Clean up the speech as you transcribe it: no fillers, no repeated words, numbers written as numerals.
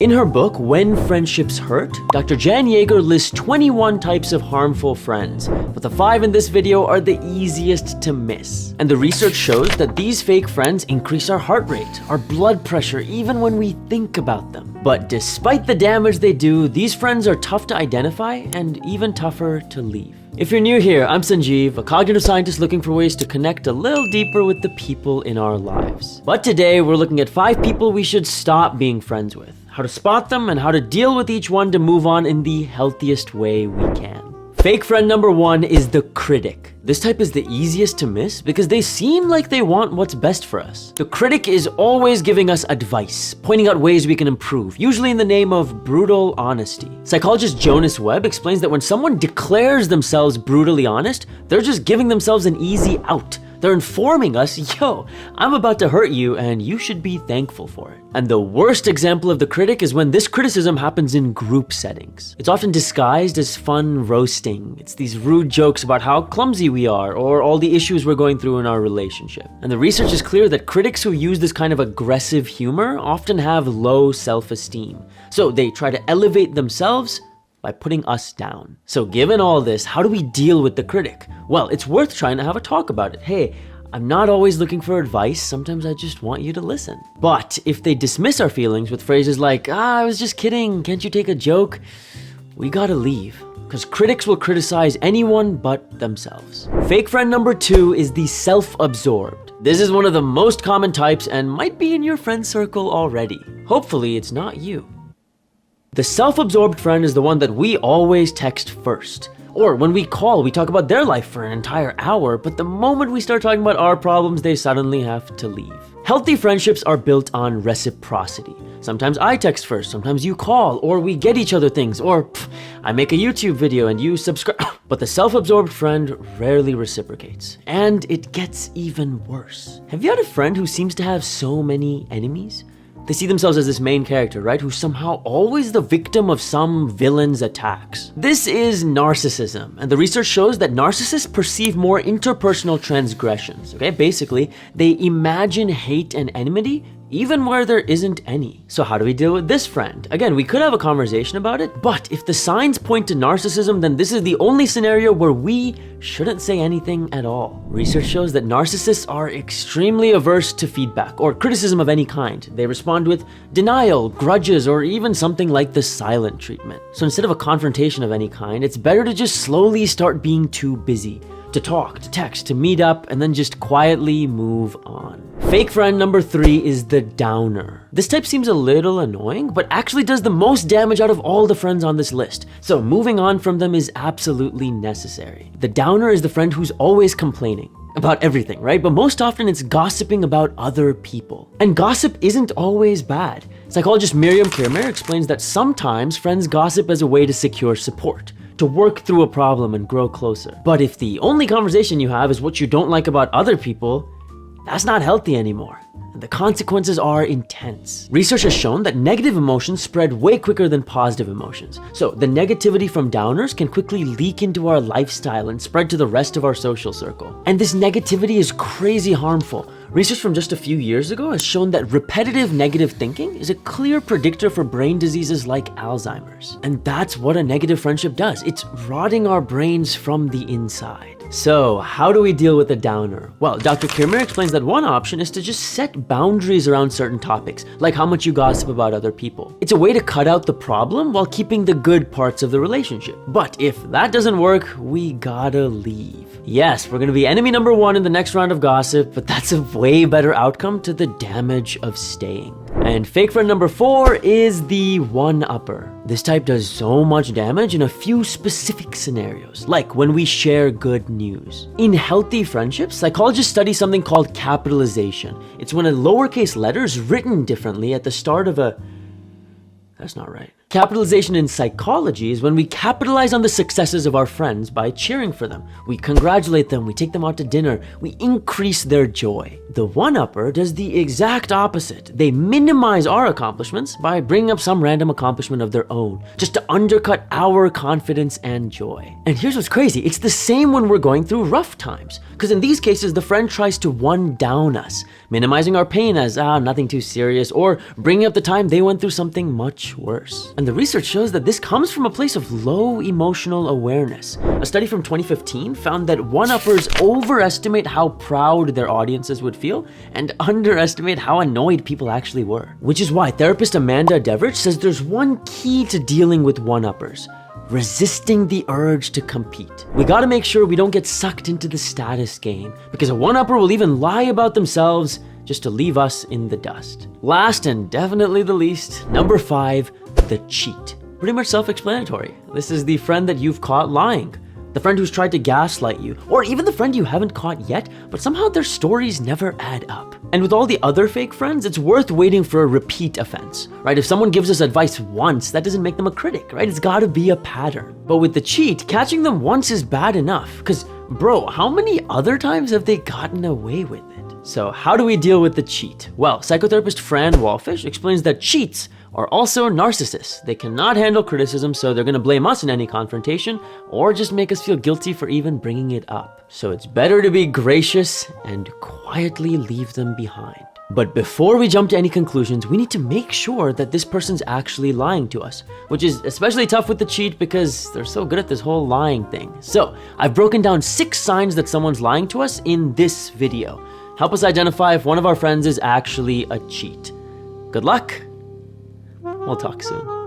In her book, When Friendships Hurt, Dr. Jan Yeager lists 21 types of harmful friends, but the 5 in this video are the easiest to miss. And the research shows that these fake friends increase our heart rate, our blood pressure, even when we think about them. But despite the damage they do, these friends are tough to identify and even tougher to leave. If you're new here, I'm Sanjeev, a cognitive scientist looking for ways to connect a little deeper with the people in our lives. But today, we're looking at 5 people we should stop being friends with, how to spot them, and how to deal with each one to move on in the healthiest way we can. Fake friend number 1 is the critic. This type is the easiest to miss because they seem like they want what's best for us. The critic is always giving us advice, pointing out ways we can improve, usually in the name of brutal honesty. Psychologist Jonas Webb explains that when someone declares themselves brutally honest, they're just giving themselves an easy out. They're informing us, yo, I'm about to hurt you and you should be thankful for it. And the worst example of the critic is when this criticism happens in group settings. It's often disguised as fun roasting. It's these rude jokes about how clumsy we are or all the issues we're going through in our relationship. And the research is clear that critics who use this kind of aggressive humor often have low self-esteem. So they try to elevate themselves by putting us down. So given all this, how do we deal with the critic? Well, it's worth trying to have a talk about it. Hey, I'm not always looking for advice. Sometimes I just want you to listen. But if they dismiss our feelings with phrases like, I was just kidding, can't you take a joke? We gotta leave. Because critics will criticize anyone but themselves. Fake friend number 2 is the self-absorbed. This is one of the most common types and might be in your friend circle already. Hopefully it's not you. The self-absorbed friend is the one that we always text first. Or when we call, we talk about their life for an entire hour, but the moment we start talking about our problems, they suddenly have to leave. Healthy friendships are built on reciprocity. Sometimes I text first, sometimes you call, or we get each other things, or I make a YouTube video and you subscribe. But the self-absorbed friend rarely reciprocates. And it gets even worse. Have you had a friend who seems to have so many enemies? They see themselves as this main character, right? Who's somehow always the victim of some villain's attacks. This is narcissism, and the research shows that narcissists perceive more interpersonal transgressions, okay? Basically, they imagine hate and enmity even where there isn't any. So how do we deal with this friend? Again, we could have a conversation about it, but if the signs point to narcissism, then this is the only scenario where we shouldn't say anything at all. Research shows that narcissists are extremely averse to feedback or criticism of any kind. They respond with denial, grudges, or even something like the silent treatment. So instead of a confrontation of any kind, it's better to just slowly start being too busy. To talk, to text, to meet up, and then just quietly move on. Fake friend number 3 is the downer. This type seems a little annoying, but actually does the most damage out of all the friends on this list. So moving on from them is absolutely necessary. The downer is the friend who's always complaining about everything, right? But most often it's gossiping about other people. And gossip isn't always bad. Psychologist Miriam Kirmer explains that sometimes friends gossip as a way to secure support, to work through a problem and grow closer. But if the only conversation you have is what you don't like about other people, that's not healthy anymore. And the consequences are intense. Research has shown that negative emotions spread way quicker than positive emotions. So the negativity from downers can quickly leak into our lifestyle and spread to the rest of our social circle. And this negativity is crazy harmful. Research from just a few years ago has shown that repetitive negative thinking is a clear predictor for brain diseases like Alzheimer's. And that's what a negative friendship does. It's rotting our brains from the inside. So how do we deal with a downer? Well, Dr. Kirmer explains that one option is to just set boundaries around certain topics, like how much you gossip about other people. It's a way to cut out the problem while keeping the good parts of the relationship. But if that doesn't work, we gotta leave. Yes, we're gonna be enemy number 1 in the next round of gossip, but that's a way better outcome to the damage of staying. And fake friend number 4 is the one-upper. This type does so much damage in a few specific scenarios, like when we share good news. In healthy friendships, psychologists study something called capitalization. It's when a lowercase letter is written differently at the start of a... That's not right. Capitalization in psychology is when we capitalize on the successes of our friends by cheering for them. We congratulate them, we take them out to dinner, we increase their joy. The one-upper does the exact opposite. They minimize our accomplishments by bringing up some random accomplishment of their own, just to undercut our confidence and joy. And here's what's crazy, it's the same when we're going through rough times. Because in these cases, the friend tries to one-down us, minimizing our pain as, nothing too serious, or bringing up the time they went through something much worse. And the research shows that this comes from a place of low emotional awareness. A study from 2015 found that one-uppers overestimate how proud their audiences would feel and underestimate how annoyed people actually were. Which is why therapist Amanda Deverich says there's one key to dealing with one-uppers: resisting the urge to compete. We gotta make sure we don't get sucked into the status game, because a one-upper will even lie about themselves just to leave us in the dust. Last and definitely the least, number 5, the cheat. Pretty much self-explanatory. This is the friend that you've caught lying. The friend who's tried to gaslight you, or even the friend you haven't caught yet, but somehow their stories never add up. And with all the other fake friends, it's worth waiting for a repeat offense, right? If someone gives us advice once, that doesn't make them a critic, right? It's gotta be a pattern. But with the cheat, catching them once is bad enough, because bro, how many other times have they gotten away with it? So how do we deal with the cheat? Well, psychotherapist Fran Walfish explains that cheats are also narcissists. They cannot handle criticism, so they're gonna blame us in any confrontation, or just make us feel guilty for even bringing it up. So it's better to be gracious and quietly leave them behind. But before we jump to any conclusions, we need to make sure that this person's actually lying to us, which is especially tough with the cheat because they're so good at this whole lying thing. So I've broken down 6 signs that someone's lying to us in this video. Help us identify if one of our friends is actually a cheat. Good luck. We'll talk soon.